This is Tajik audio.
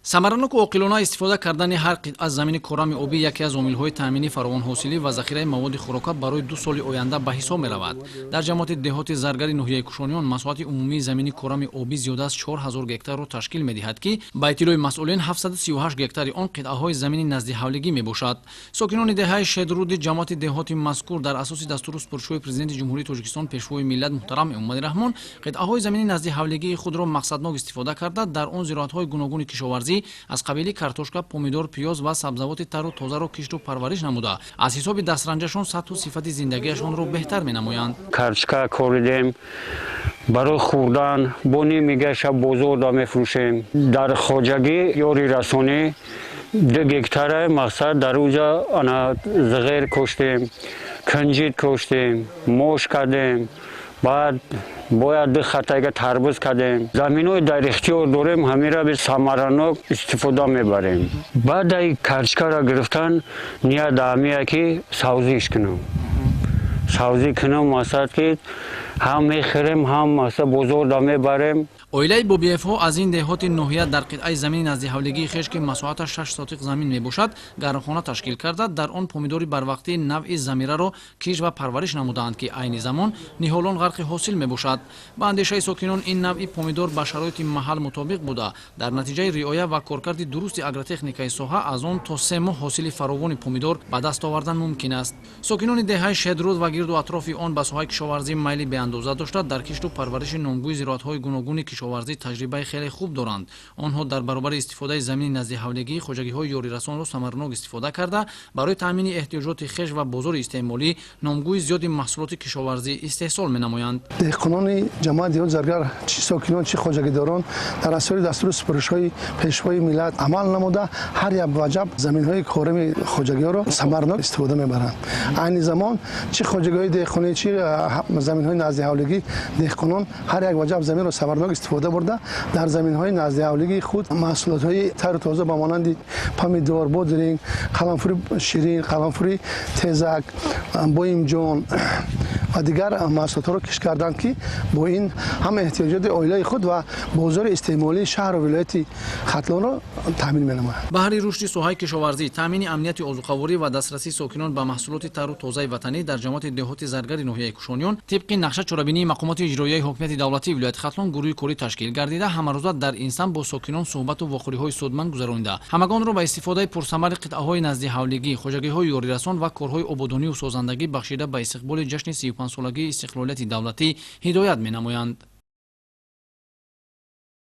самаранок ва оқилона истифода кардани ҳар қитъа замини корами обӣ яке аз омилҳои таъмини фаровонҳосилӣ ва захираи маводи хӯрока барои 2 соли оянда ба ҳисоб меравад. Дар ҷамоати деҳоти заргари ноҳияи кушониён масоҳати умумии замини корами обӣ зиёда аз 4000 гектарро ташкил медиҳад ки ба иттилои масъулин 738 гектари он қитъаҳои замини назди ҳавлигӣ мебошад. Сокинони деҳаи Шедруди ҷамоати деҳоти мазкур дар асоси дастуру супуришҳои президенти ҷумҳурии Тоҷикистон пешвои миллат муҳтарам Эмомалӣ Раҳмон қитъаҳои замини назди ҳавлигии худро мақсаднок истифода карда дар он зироатҳои гуногуни кишоварзӣ аз қабили картошка, помидор, пиёз ва сабзавоти тару тозаро кишту парвариш намуда аз ҳисоби дастранҷашон сатҳу сифати зиндагиашонро беҳтар менамоянд. Картошка коридем, барои хӯрдан бо нимига шаб бозорда мефурӯшем. Дар хоҷагӣ ёри расонӣ 2 гектара мақсад дар ӯҷа ана зиғер коштем, кунҷид коштем, мош кардем, баъд бояд 2 хатайга тарбуз кардем. Заминҳои дар ихтиёр дорем, ҳамира бе самаранок истифода мебарем. Баъдаи картошкаро гирифтан ният ҳамия ки савзиш кунам. Савзӣ кунам мақсад ки ҳам мехӯрем, ҳам мақсад бозорда мебарем. Оилаи Бобиевҳо аз ин деҳоти ноҳия дар қитъаи замини назди ҳавлигии хеш ки масоҳаташ 6 сотиқ замин мебошад, гармхона ташкил карда дар он помидори барвақтии навъи замираро киш ва парвариш намудаанд ки айни замон ниҳолон ғарқи ҳосил мебошад. Ба андешаи сокинон ин навъи помидор ба шароити маҳал мутобиқ буда дар натиҷаи риоя ва коркарди дурусти агротехникаи соҳа аз он то 3 моҳ ҳосили фаровони помидор ба даст овардан мумкин аст. Сокинони деҳаи Шедруд ва гирду атрофи он ба соҳаи кишоварзӣ майли беандоза дошта дар кишту парвариши номгӯи зироатҳои гуногуни кишоварзӣ таҷрибаи хеле хуб доранд. Онҳо дар баробари истифодаи замини назди ҳавлигӣ хоҷагиҳои ёрирасонро самаранок истифода карда барои таъмини эҳтиёҷоти хеш ва бозори истеъмолӣ номгӯи зиёди маҳсулоти кишоварзӣ истеҳсол менамоянд. деҳқонони ҷамоати деҳот заргар чи сокинон чи хоҷагидорон дар асори дастури супуришҳои пешвои миллат амал намуда ҳар як ваҷаб заминҳои корами хоҷагиҳоро самаранок истифода мебаранд. айни замон чи хоҷагиҳои деҳқонӣ чи заминҳои назди ҳавлигӣ деҳқонон ҳар як ваҷаб заминро самаранок истифода бурда дар заминҳои назди ҳавлигии худ маҳсулотҳои тару тоза ба монанди помидор, бодиринг, қаламфури ширин, қаламфури тезак, боимҷон ва дигар маҳсулотҳоро киш карданд ки бо ин ҳам эҳтиёҷоти оилаи худ ва бозори истеъмолии шаҳру вилояти хатлонро таъмин менамоянд. баҳри рушди соҳаи кишоварзӣ, таъмини амнияти озуқаворӣ ва дастрасии сокинон ба маҳсулоти тару тозаи ватанӣ дар ҷамоати деҳоти заргари ноҳияи кушониён тибқи нақша чорабинии мақомоти иҷроияи ҳокимияти давлатии вилояти Хатлон гурӯҳи корӣ ташкил гардида ҳамарӯза дар инсан бо сокинон суҳбату вохӯриҳои судманд гузаронида ҳамагонро ба истифодаи пурсамари қитъаҳои назди ҳавлигӣ, хоҷагиҳои ёрирасон ва корҳои ободонию созандагӣ бахшида ба истиқболи ҷашни 35-солагии истиқлолияти давлатӣ ҳидоят менамоянд.